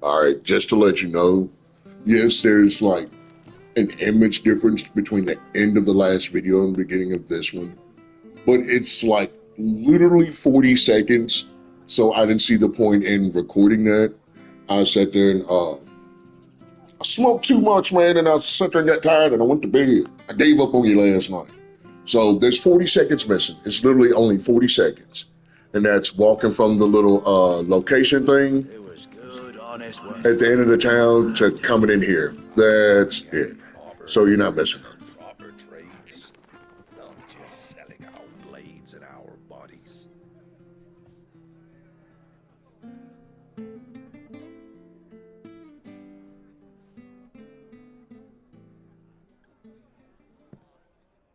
All right, just to let you know, yes, there's like an image difference between the end of the last video and the beginning of this one, but it's like literally 40 seconds. So I didn't see the point in recording that. I sat there and I smoked too much, man, and I sat there and got tired and I went to bed. I gave up on you last night. So there's 40 seconds missing. It's literally only 40 seconds. And that's walking from the little location thing It was good, honest work. at the end of the town to coming in here. That's it. So you're not missing nothing. Proper trades, not just selling our blades and our bodies.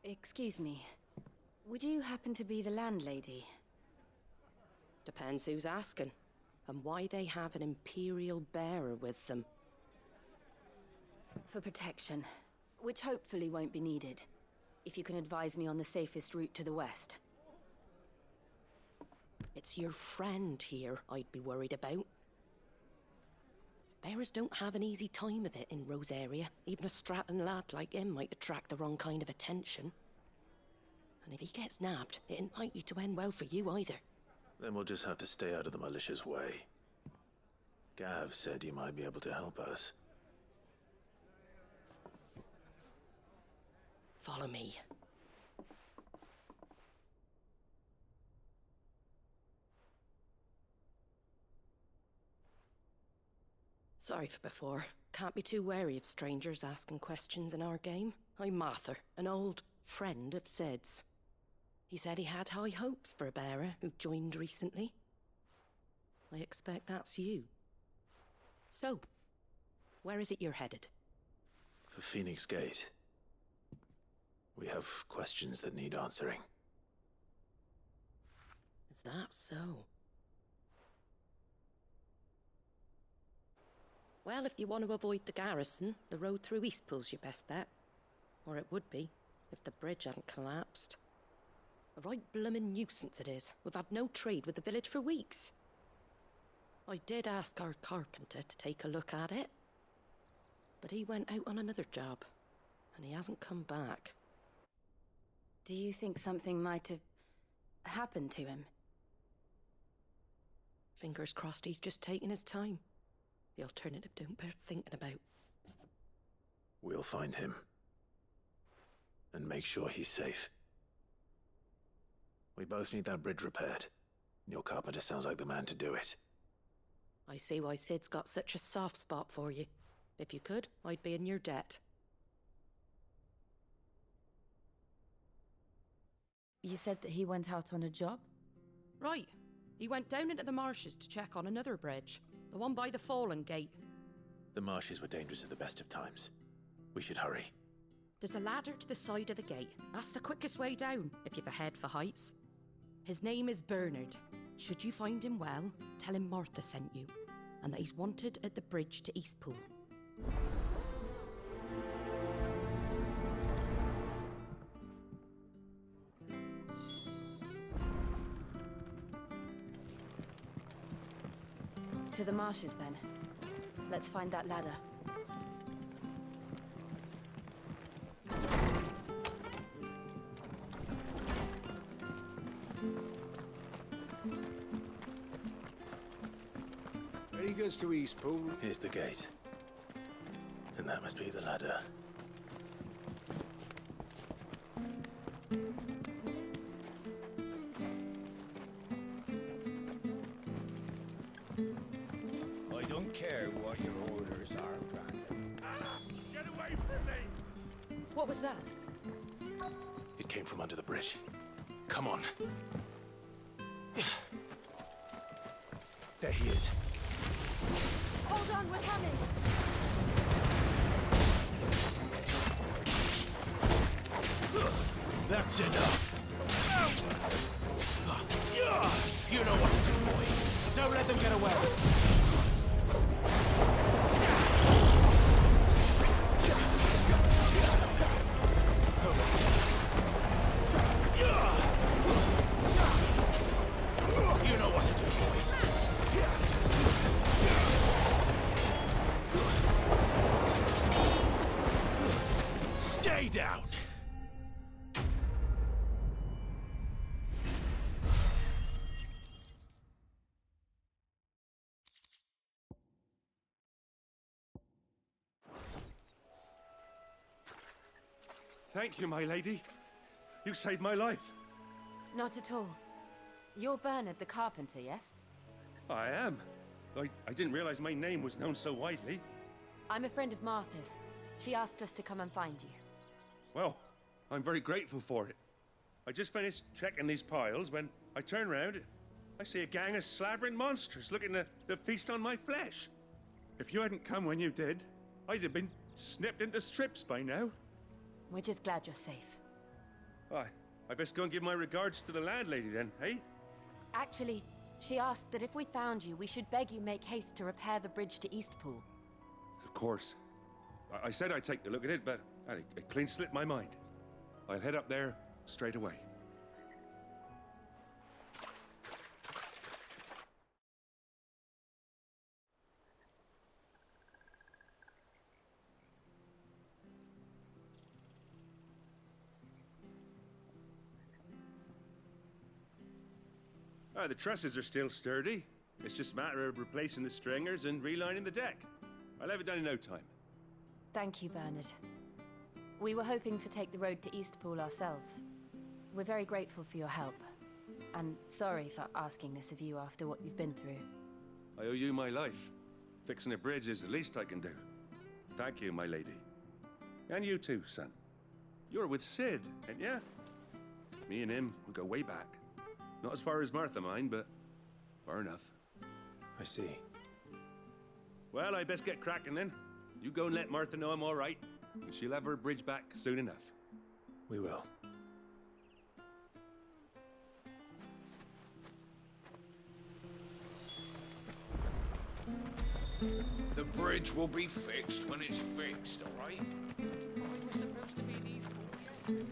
Excuse me. Would you happen to be the landlady? Depends who's asking, and why they have an Imperial bearer with them. For protection, which hopefully won't be needed. If you can advise me on the safest route to the west. It's your friend here I'd be worried about. Bearers don't have an easy time of it in Rosaria. Even a Stratton lad like him might attract the wrong kind of attention. And if he gets nabbed, it ain't likely to end well for you either. Then we'll just have to stay out of the malicious way. Gav said you might be able to help us. Follow me. Sorry for before. Can't be too wary of strangers asking questions in our game. I'm Martha, an old friend of Sid's. He said he had high hopes for a bearer who joined recently. I expect that's you. So, where is it you're headed? For Phoenix Gate. We have questions that need answering. Is that so? Well, if you want to avoid the garrison, the road through Eastpool's your best bet. Or it would be, if the bridge hadn't collapsed. A right bloomin' nuisance it is. We've had no trade with the village for weeks. I did ask our carpenter to take a look at it. But he went out on another job, and he hasn't come back. Do you think something might have happened to him? Fingers crossed he's just taking his time. The alternative don't bear thinking about. We'll find him. And make sure he's safe. We both need that bridge repaired. Your carpenter sounds like the man to do it. I see why Sid's got such a soft spot for you. If you could, I'd be in your debt. You said that he went out on a job? Right. He went down into the marshes to check on another bridge. The one by the Fallen Gate. The marshes were dangerous at the best of times. We should hurry. There's a ladder to the side of the gate. That's the quickest way down, if you've a head for heights. His name is Bernard. Should you find him well, tell him Martha sent you, and that he's wanted at the bridge to Eastpool. To the marshes, then. Let's find that ladder. Ready goes to Eastpool. Here's the gate. And that must be the ladder. I don't care what your orders are, Brandon. Get away from me! What was that? It came from under the bridge. Come on. There he is. Hold on, we're coming! That's enough. You know what to do, boy. Don't let them get away. You know what to do, boy. Thank you, my lady. You saved my life. Not at all. You're Bernard the carpenter, yes? I am. I didn't realize my name was known so widely. I'm a friend of Martha's. She asked us to come and find you. Well, I'm very grateful for it. I just finished checking these piles when I turn around. I see a gang of slavering monsters looking to feast on my flesh. If you hadn't come when you did, I'd have been snipped into strips by now. We're just glad you're safe. I best go and give my regards to the landlady then, eh? Actually, she asked that if we found you, we should beg you make haste to repair the bridge to Eastpool. Of course. I said I'd take a look at it, but it clean slipped my mind. I'll head up there straight away. The trusses are still sturdy. It's just a matter of replacing the stringers and relining the deck. I'll have it done in no time. Thank you, Bernard. We were hoping to take the road to Eastpool ourselves. We're very grateful for your help. And sorry for asking this of you after what you've been through. I owe you my life. Fixing a bridge is the least I can do. Thank you, my lady. And you too, son. You're with Sid, ain't ya? Me and him, we go way back. Not as far as Martha, mind, but far enough. I see. Well, I best get cracking then. You go and let Martha know I'm all right, and she'll have her bridge back soon enough. We will. The bridge will be fixed when it's fixed, all right? We were supposed to be in Eastpool.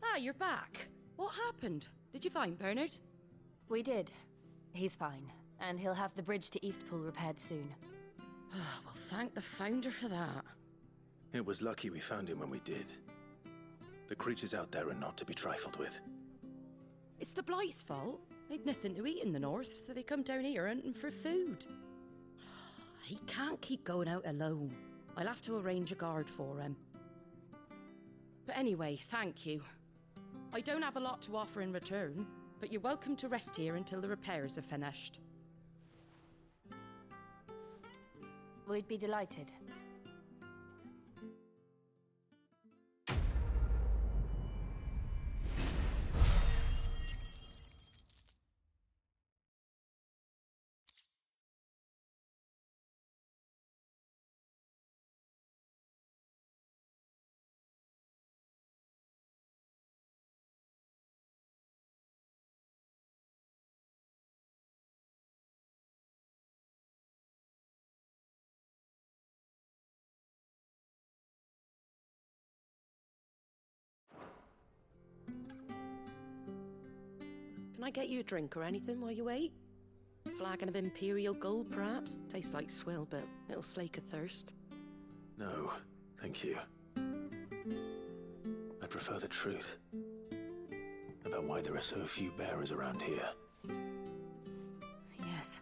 Ah, you're back. What happened? Did you find Bernard? We did. He's fine, and he'll have the bridge to Eastpool repaired soon. Well, thank the Founder for that. It was lucky we found him when we did. The creatures out there are not to be trifled with. It's the Blight's fault. They'd nothing to eat in the north, so they come down here hunting for food. He can't keep going out alone. I'll have to arrange a guard for him. But anyway, thank you. I don't have a lot to offer in return, but you're welcome to rest here until the repairs are finished. We'd be delighted. Can I get you a drink or anything while you wait? Flagon of Imperial Gold, perhaps? Tastes like swill, but it'll slake a thirst. No, thank you. I prefer the truth about why there are so few bearers around here. Yes.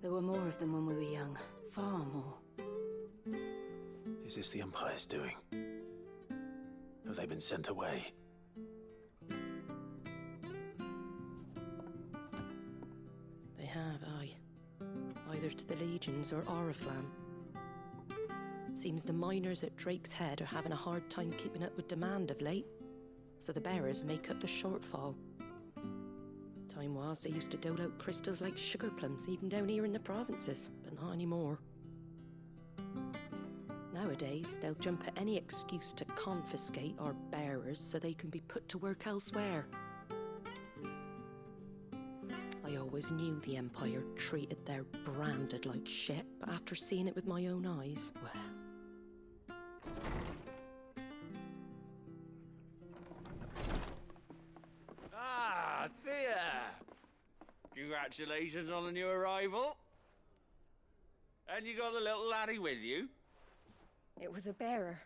There were more of them when we were young. Far more. Is this the Empire's doing? Have they been sent away? They have, aye. Either to the Legions or Oriflamme. Seems the miners at Drake's Head are having a hard time keeping up with demand of late, so the bearers make up the shortfall. Time was they used to dole out crystals like sugar plums even down here in the provinces, but not anymore. Nowadays, they'll jump at any excuse to confiscate our bearers so they can be put to work elsewhere. I always knew the Empire treated their branded like shit, but after seeing it with my own eyes, well... Ah, Thea! Congratulations on the new arrival. And you got the little laddie with you? It was a bearer.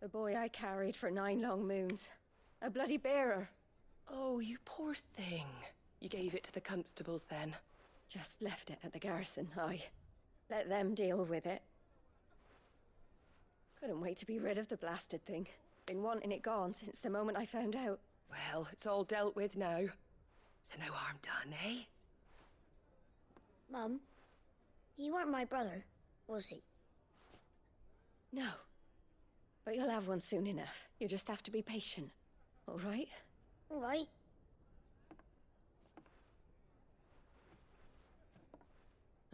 The boy I carried for 9 long moons. A bloody bearer. Oh, you poor thing. You gave it to the constables then? Just left it at the garrison, I. Let them deal with it. Couldn't wait to be rid of the blasted thing. Been wanting it gone since the moment I found out. Well, it's all dealt with now. So no harm done, eh? Mum, he weren't my brother, was he? No. But you'll have one soon enough. You just have to be patient. All right? All right.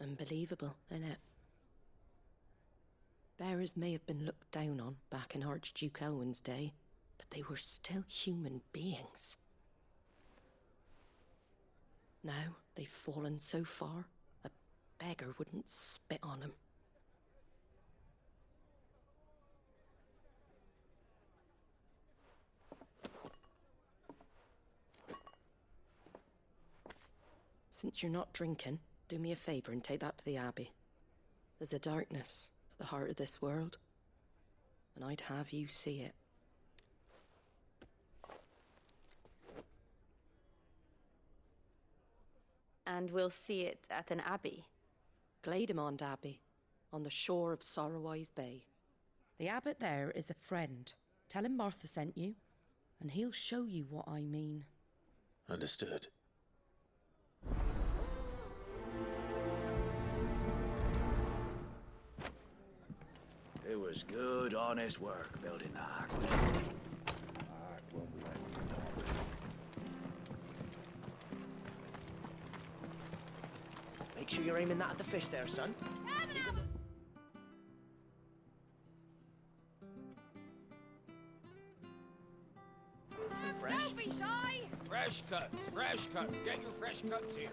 Unbelievable, innit? Bearers may have been looked down on back in Archduke Elwin's day, but they were still human beings. Now they've fallen so far, a beggar wouldn't spit on them. Since you're not drinking, do me a favour and take that to the Abbey. There's a darkness at the heart of this world, and I'd have you see it. And we'll see it at an abbey. Glademond Abbey, on the shore of Sorrowwise Bay. The abbot there is a friend. Tell him Martha sent you, and he'll show you what I mean. Understood. It was good, honest work building the aqueduct. Make sure you're aiming that at the fish there, son. Some fresh. Don't be shy! Fresh cuts, fresh cuts. Get your fresh cuts here.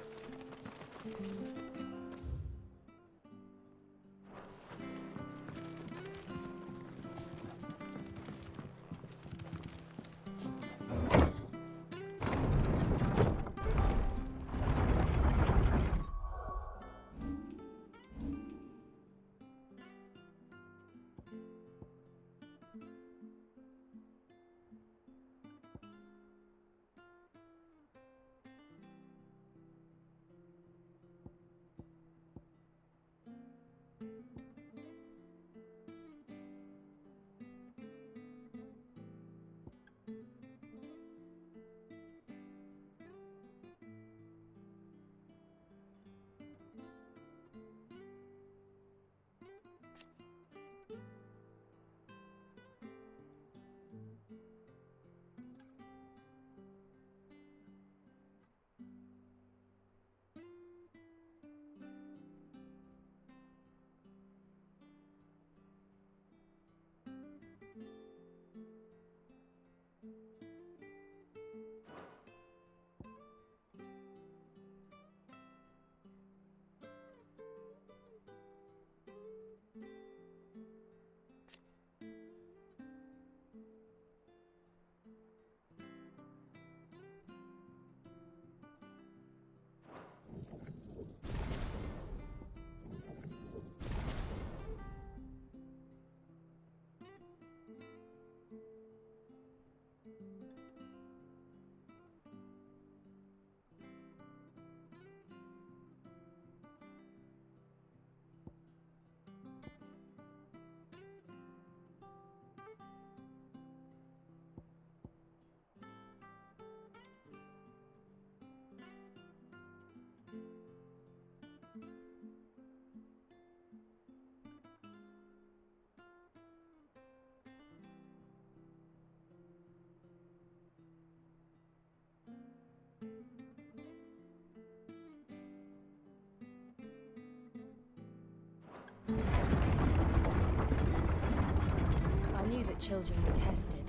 I knew that children were tested,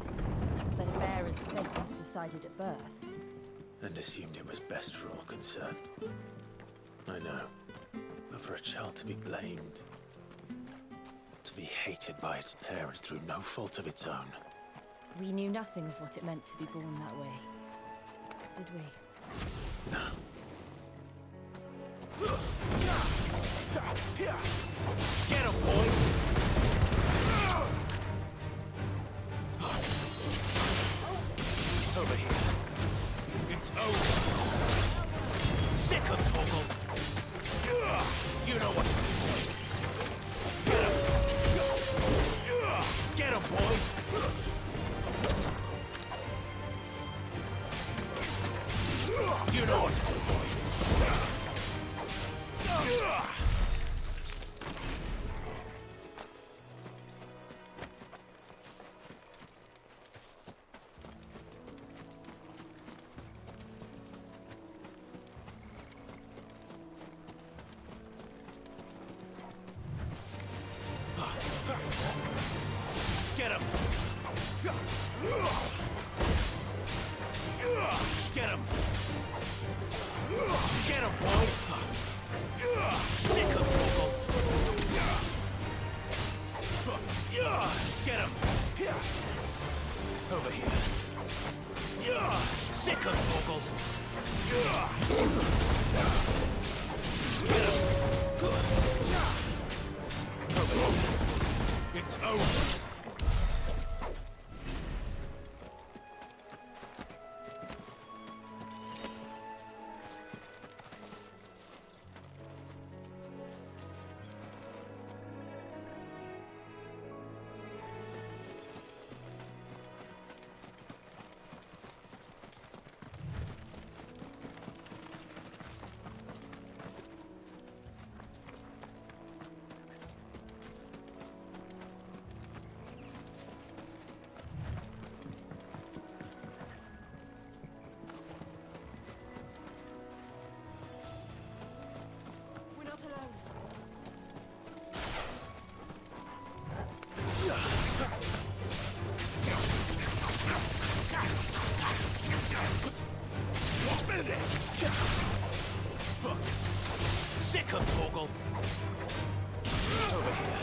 that a bearer's fate was decided at birth. And assumed it was best for all concerned. I know. But for a child to be blamed, to be hated by its parents through no fault of its own. We knew nothing of what it meant to be born that way, did we? No. Get him, boy! Over here. It's over. Sick of Torgal. You know what to do, boy. Get him, boy. You know what to do, boy. Get him! Get him! Get him, boy! Sick of Torgal! Get him! Over here! Sick of Torgal! Get him! Over here! It's over! We're not alone. Sick of Torgal! Over here.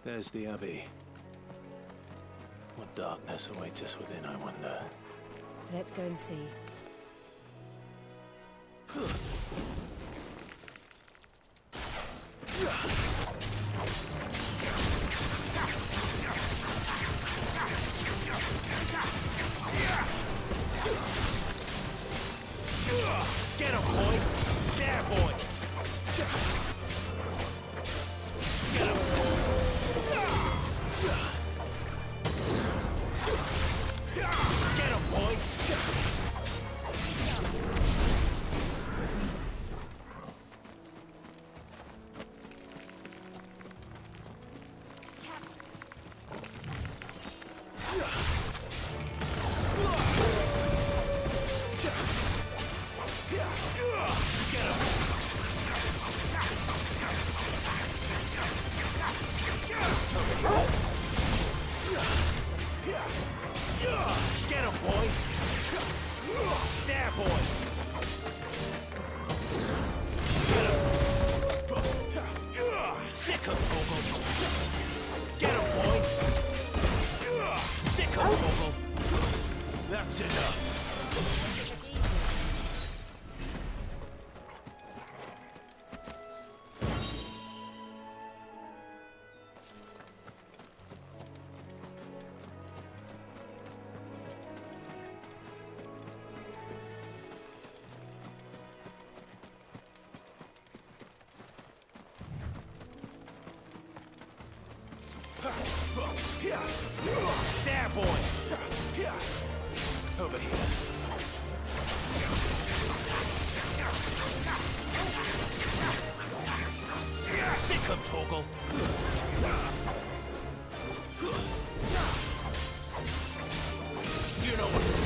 There's the Abbey. What darkness awaits us within, I wonder. Let's go and see. Get him, boy! There, boy! Get him! Get him, boy! Get him, boy! There, boy! Get him! Sick of Torgal! Get him, boy! Sick of Torgal! That's enough! There, boy! Over here. Sick him, Torgal! You know what to do.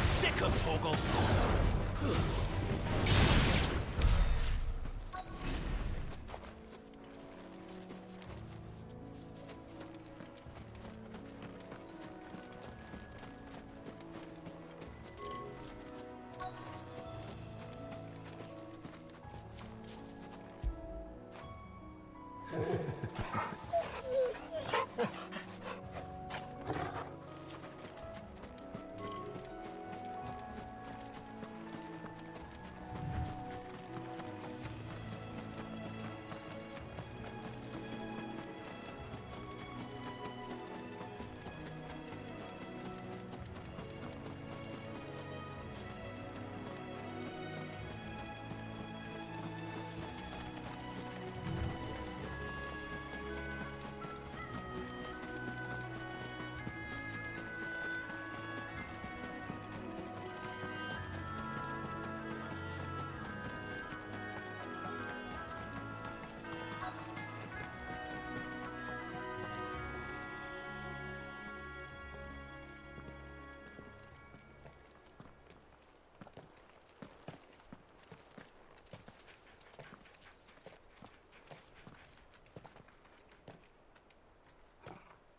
Sick him, Torgal!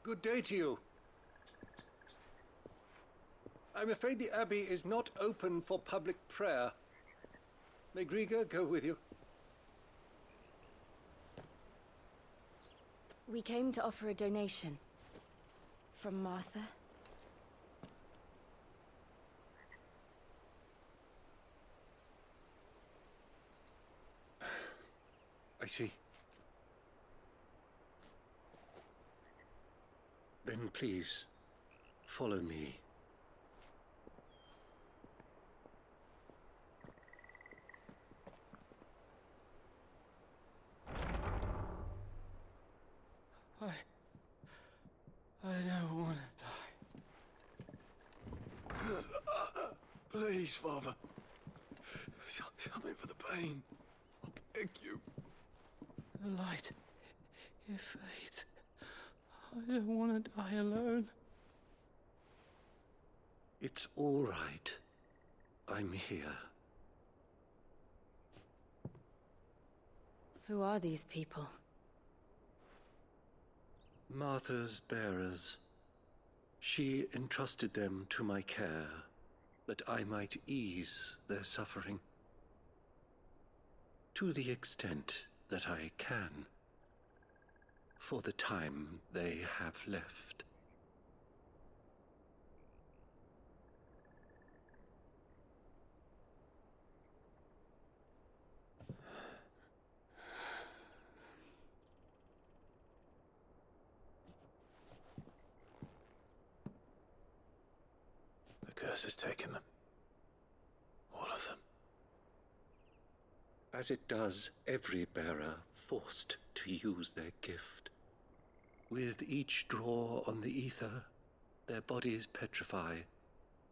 Good day to you. I'm afraid the Abbey is not open for public prayer. May Griga go with you? We came to offer a donation. From Martha. I see. Then please, follow me. I don't want to die. Please, Father. Something for the pain. I beg you. The light, it fades. I don't want to die alone. It's all right. I'm here. Who are these people? Martha's bearers. She entrusted them to my care, that I might ease their suffering. To the extent that I can. For the time they have left. The curse has taken them. All of them. As it does every bearer forced to use their gift. With each draw on the ether, their bodies petrify,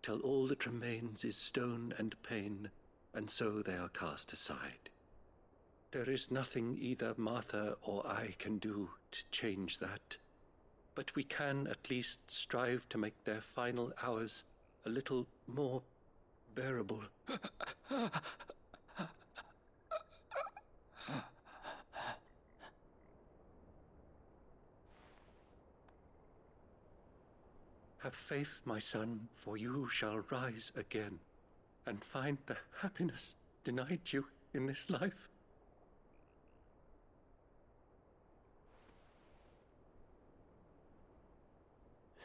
till all that remains is stone and pain, and so they are cast aside. There is nothing either Martha or I can do to change that, but we can at least strive to make their final hours a little more bearable. Have faith, my son, for you shall rise again and find the happiness denied you in this life.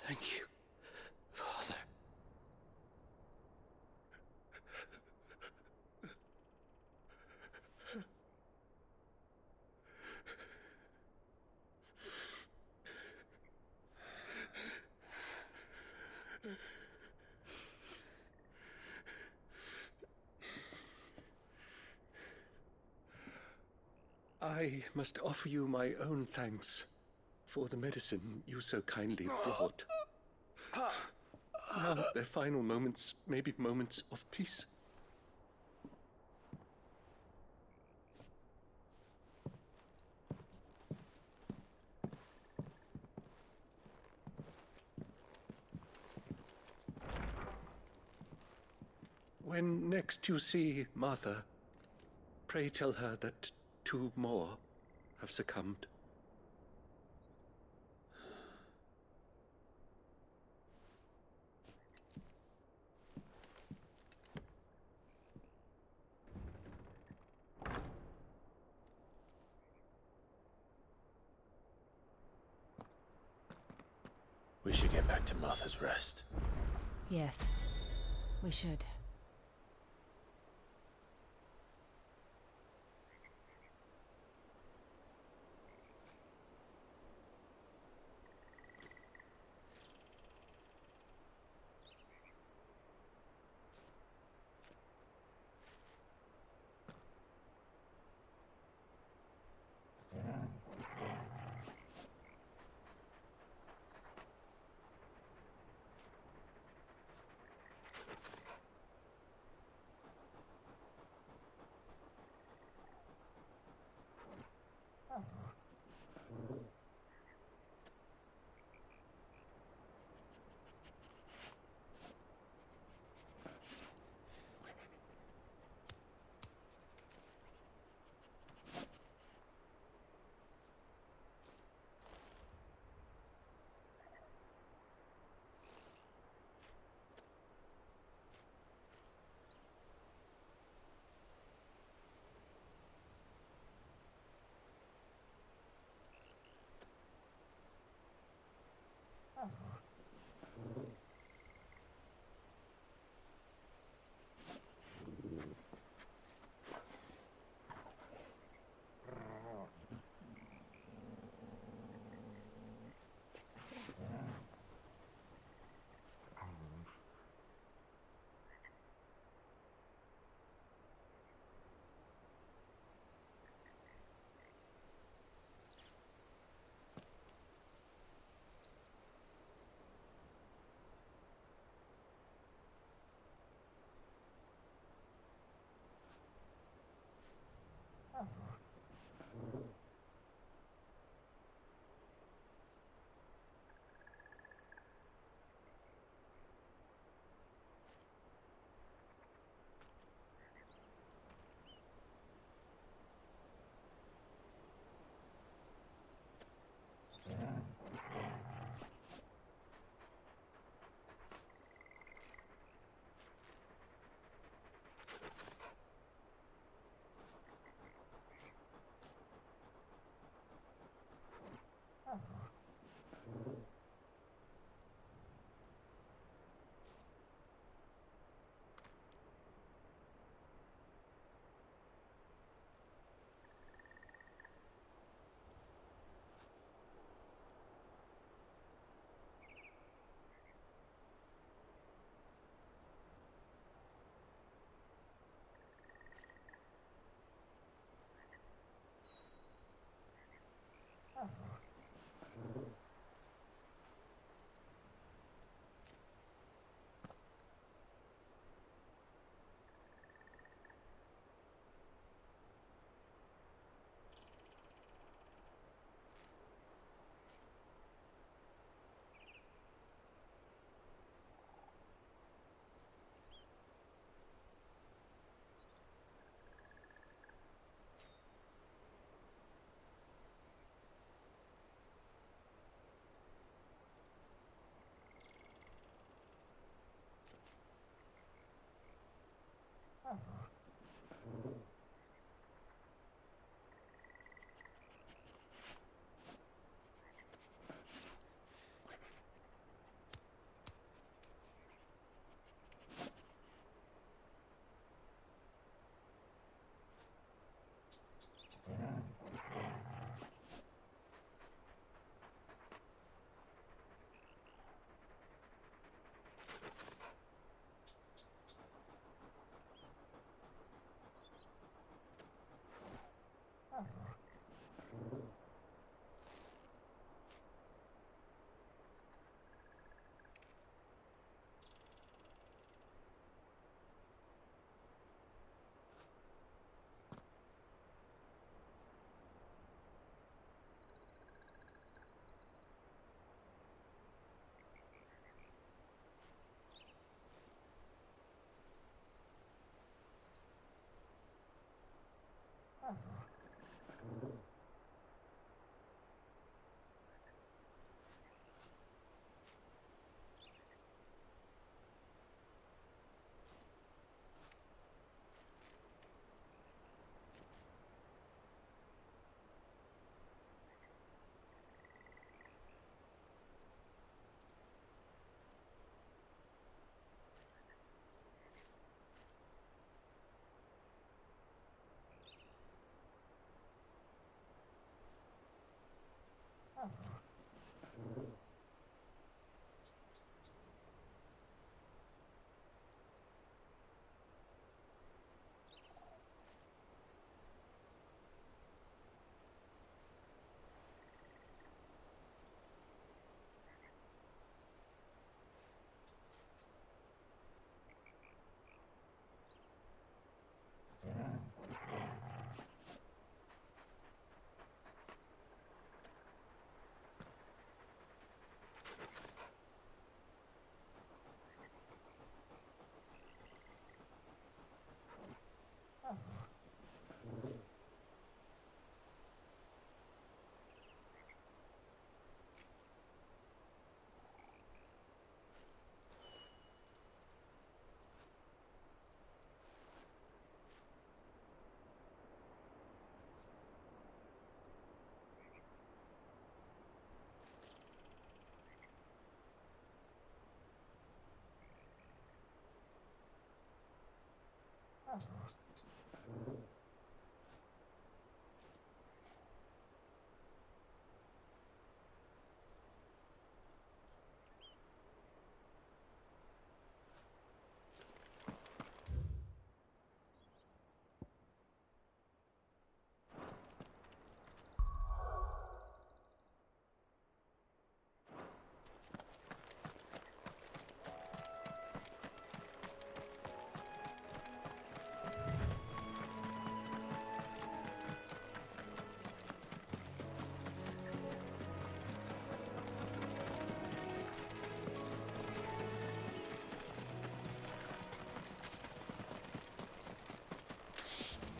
Thank you, Father. I must offer you my own thanks for the medicine you so kindly brought. Now their final moments may be moments of peace. When next you see Martha, pray tell her that 2 more have succumbed. We should get back to Martha's Rest. Yes, we should.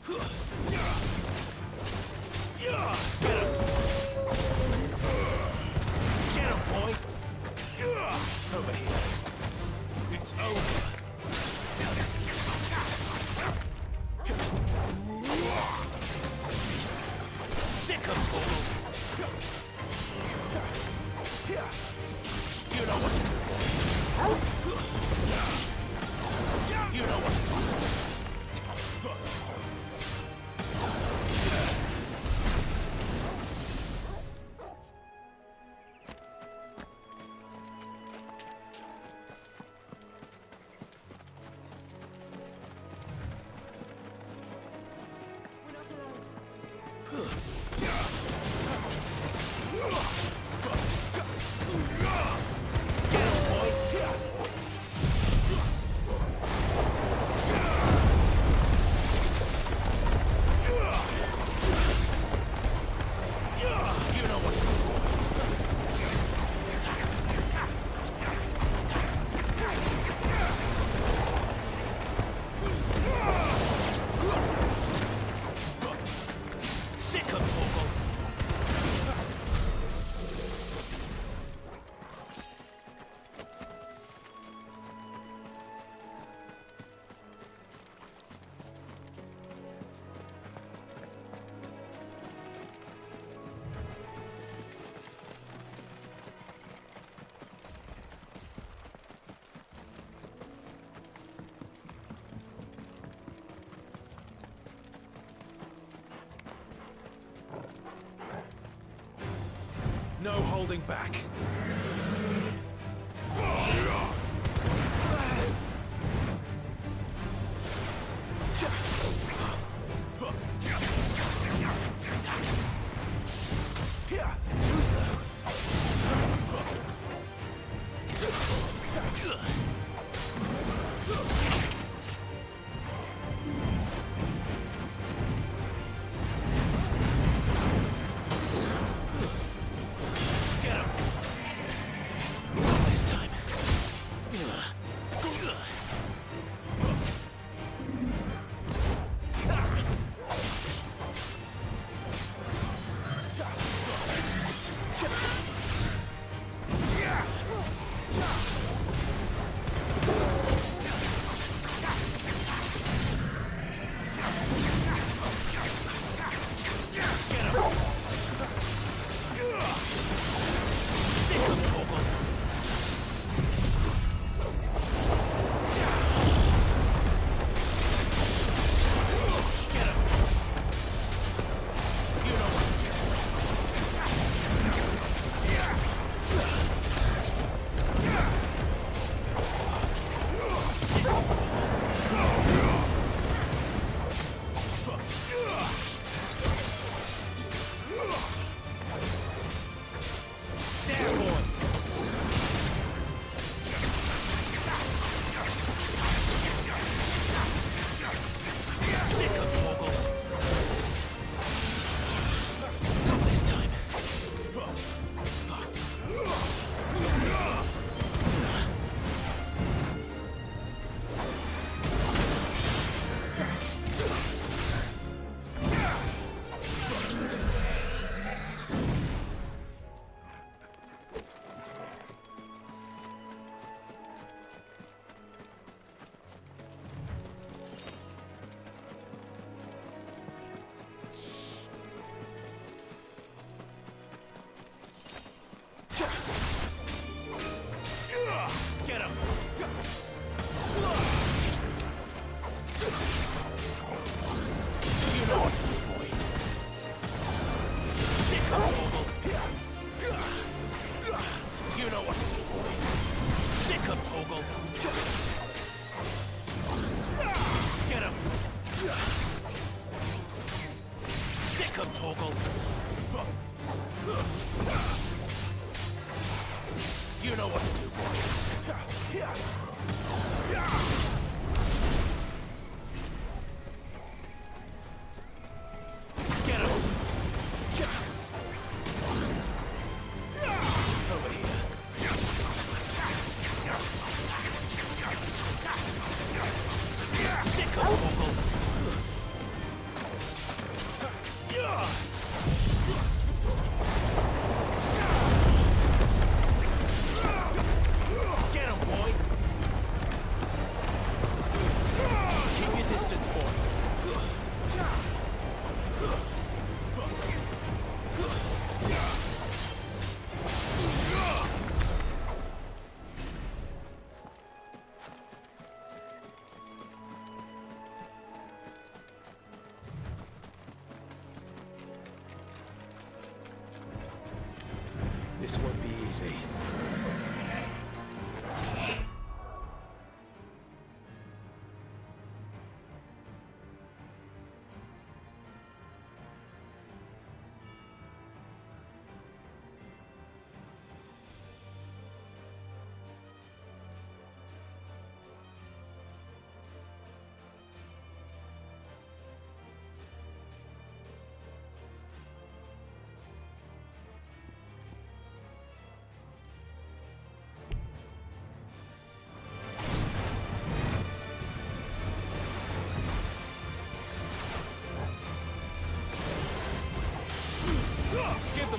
Get him, boy! Over here. It's over. Sick of Torgal. You know what to do. You know what to do. We're not alone. You know what to do. Sick of Torgal. No holding back. Too slow. Get him. This time. Sick of Torgal. Get him. You know what to do. Sick of There, boy. Sick of Torgal. Not this time. Get him. You know what to do, boy. Sick of Torgal. You know what to do, boy. Sick of Torgal. Get him. Sick of Torgal. You know what to do, boy. Get him. Over here. Sick of Torgal.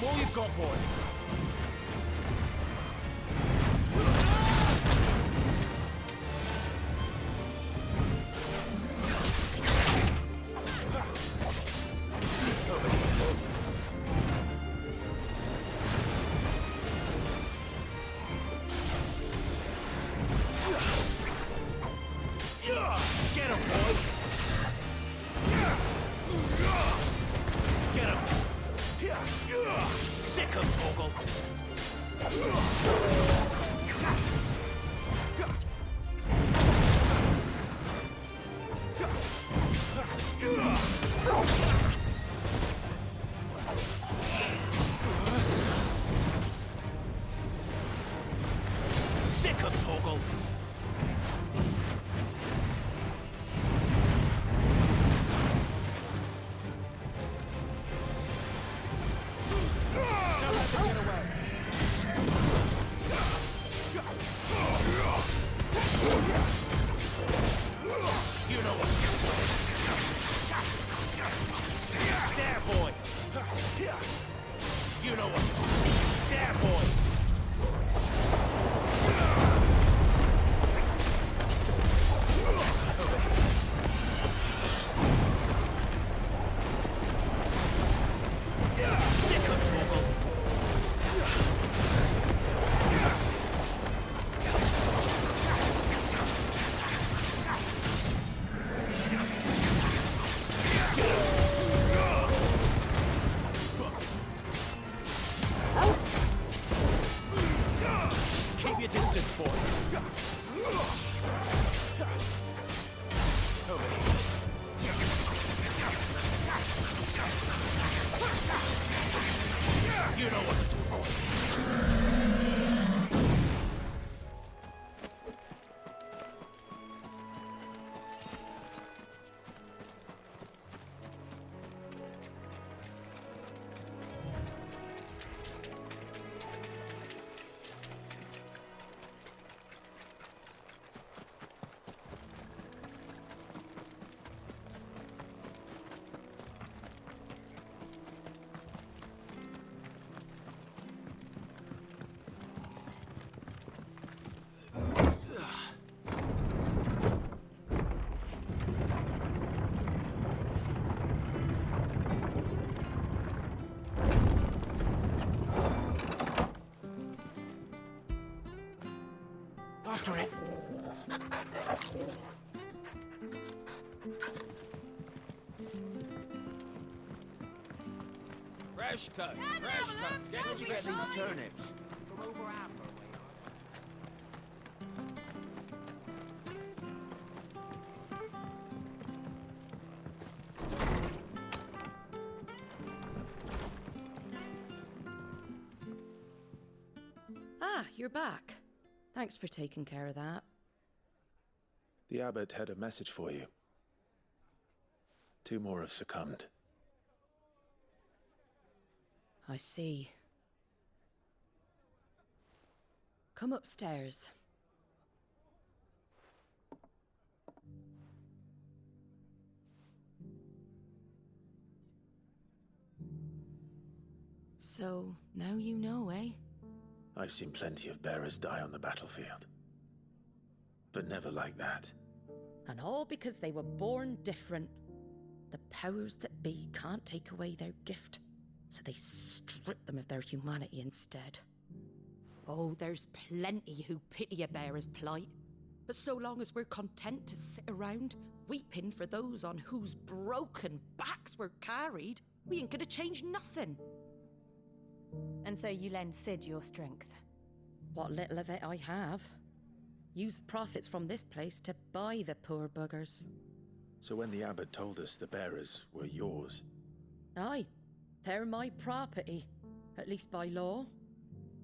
them all you've got, boy. Get him, boys! Get him! Sick him, Torgal! Sick him, Torgal! You know what to do. There, boy. You know what to do. There, boy. Sick of Torgal. Keep your distance, boy. Over here. You know what to do, boy. After it. Fresh cuts, fresh cuts. Where'd you get these turnips? From over Amber way. Ah, you're back. Thanks for taking care of that. The abbot had a message for you. 2 more have succumbed. I see. Come upstairs. So, now you know, eh? I've seen plenty of bearers die on the battlefield. But never like that. And all because they were born different. The powers that be can't take away their gift, so they strip them of their humanity instead. Oh, there's plenty who pity a bearer's plight. But so long as we're content to sit around, weeping for those on whose broken backs we're carried, we ain't gonna change nothing. And so you lend Cid your strength? What little of it I have. Use profits from this place to buy the poor buggers. So when the abbot told us the bearers were yours... Aye, they're my property, at least by law.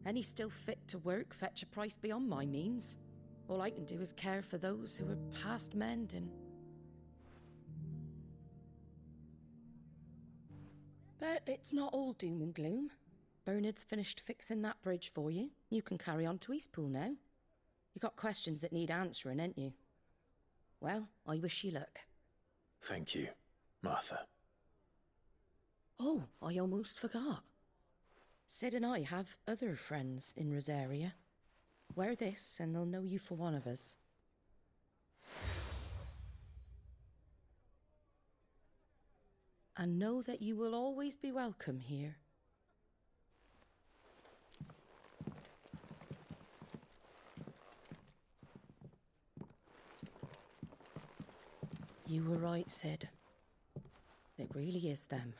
Any still fit to work fetch a price beyond my means. All I can do is care for those who are past mending. But it's not all doom and gloom. Bernard's finished fixing that bridge for you. You can carry on to Eastpool now. You got questions that need answering, ain't you? Well, I wish you luck. Thank you, Martha. Oh, I almost forgot. Sid and I have other friends in Rosaria. Wear this and they'll know you for one of us. And know that you will always be welcome here. You were right, Sid. It really is them.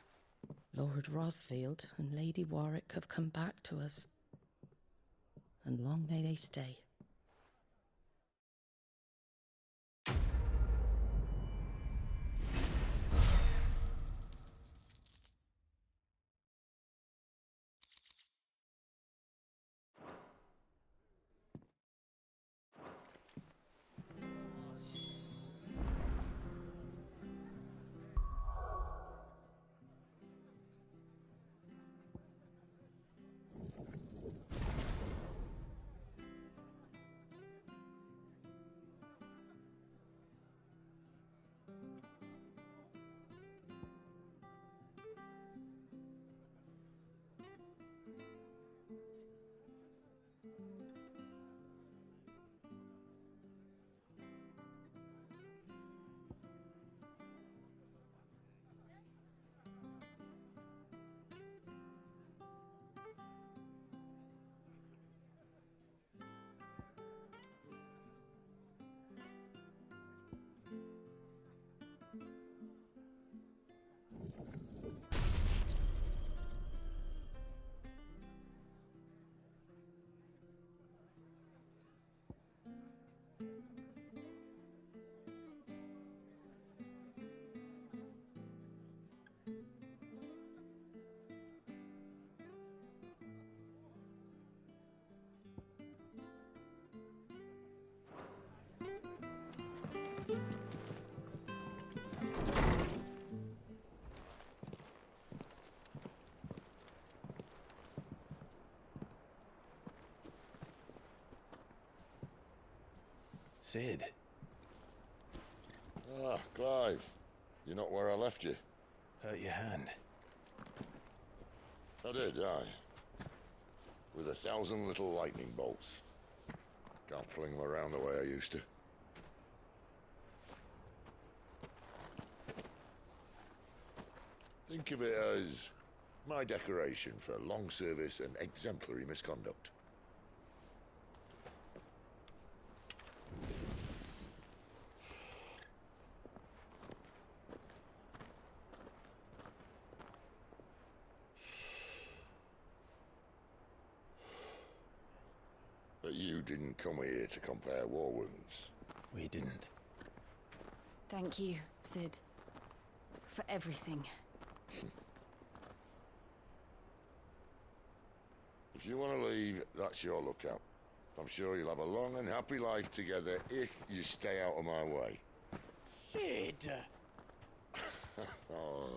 Lord Rosfield and Lady Warwick have come back to us. And long may they stay. Sid. Ah, Clive. You're not where I left you. Hurt your hand. I did, aye. With 1,000 little lightning bolts. Can't fling them around the way I used to. Think of it as my decoration for long service and exemplary misconduct. But you didn't come here to compare war wounds. We didn't. Thank you, Sid. For everything. If you want to leave, that's your lookout. I'm sure you'll have a long and happy life together if you stay out of my way. Sid! Oh.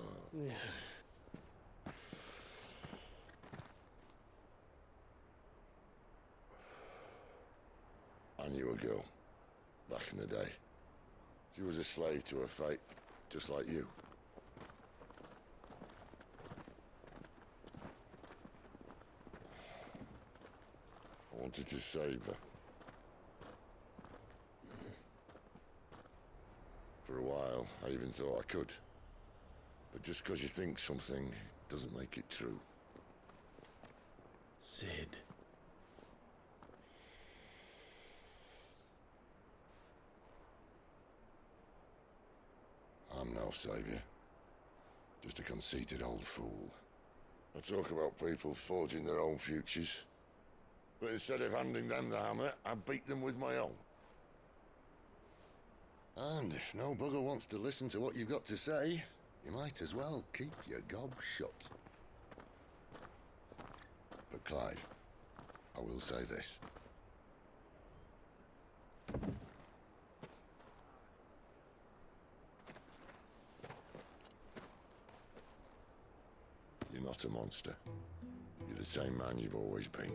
I knew a girl, back in the day. She was a slave to her fate, just like you. I wanted to save her. For a while, I even thought I could. But just because you think something doesn't make it true. Sid. I'm no savior. Just a conceited old fool. I talk about people forging their own futures. But instead of handing them the hammer, I beat them with my own. And if no bugger wants to listen to what you've got to say, you might as well keep your gob shut. But Clive, I will say this. You're not a monster. You're the same man you've always been.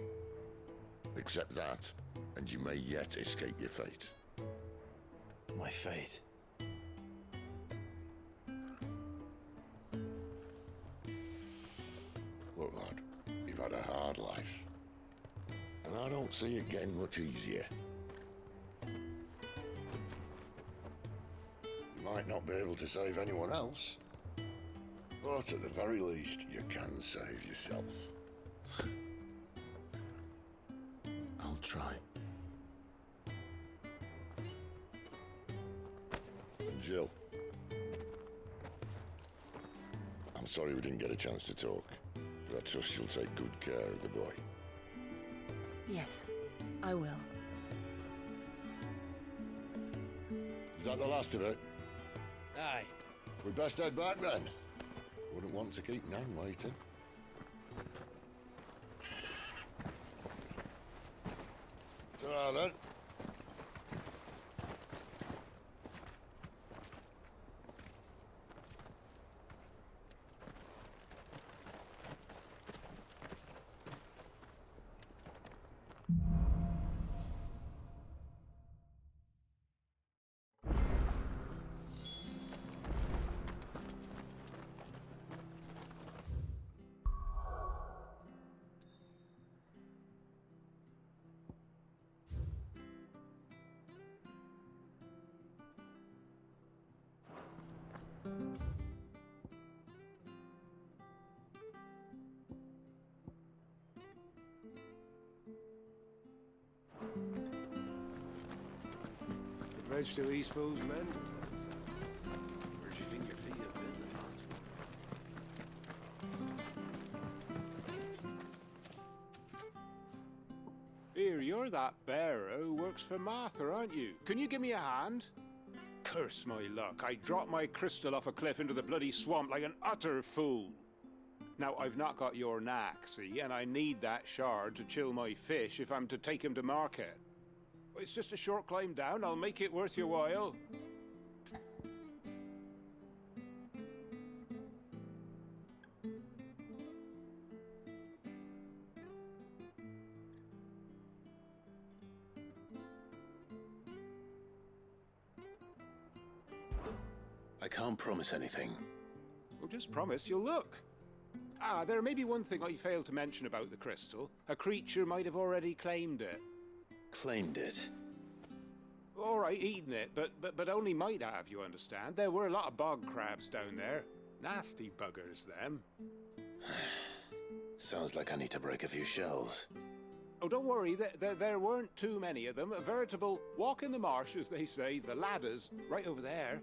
Accept that, and you may yet escape your fate. My fate? Look, lad, you've had a hard life. And I don't see it getting much easier. You might not be able to save anyone else, but at the very least, you can save yourself. I'll try. And Jill, I'm sorry we didn't get a chance to talk, but I trust you'll take good care of the boy. Yes, I will. Is that the last of it? Aye. We best head back then. Wouldn't want to keep Nan waiting. Ta-ra then. The bridge to East Pool's mended. Where'd you think your feet have been the last few? Here, you're that bearer who works for Martha, aren't you? Can you give me a hand? Curse my luck, I dropped my crystal off a cliff into the bloody swamp like an utter fool. Now, I've not got your knack, see, and I need that shard to chill my fish if I'm to take him to market. It's just a short climb down, I'll make it worth your while. I can't promise anything. Well, just promise you'll look. Ah, there may be one thing I failed to mention about the crystal. A creature might have already claimed it. Claimed it? All right, eaten it, but only might have, you understand. There were a lot of bog crabs down there. Nasty buggers, them. Sounds like I need to break a few shells. Oh, don't worry, there weren't too many of them. A veritable walk in the marsh, as they say, the ladders, right over there.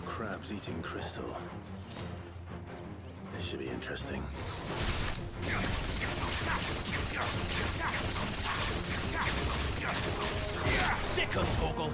Crabs eating crystal. This should be interesting. Sick of Torgal!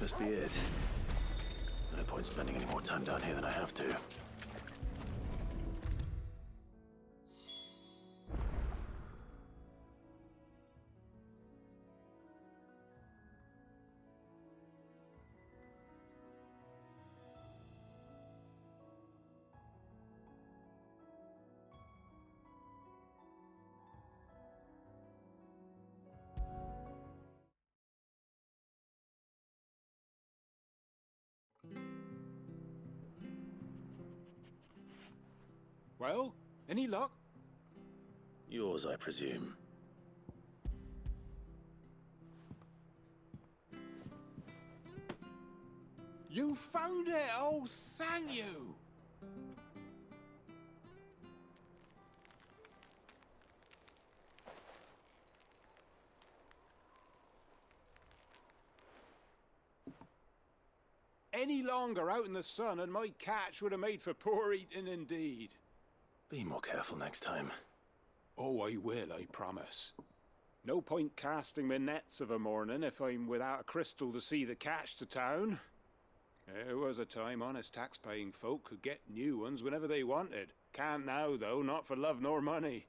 must be it. No point spending any more time down here than I have to. Well, any luck? Yours, I presume. You found it! Oh, thank you! Any longer out in the sun and my catch would have made for poor eating indeed. Be more careful next time. Oh, I will, I promise. No point casting my nets of a morning if I'm without a crystal to see the catch to town. There was a time honest tax-paying folk could get new ones whenever they wanted. Can't now, though, not for love nor money.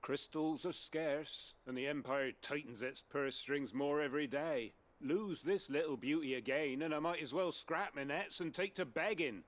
Crystals are scarce, and the Empire tightens its purse strings more every day. Lose this little beauty again, and I might as well scrap my nets and take to begging.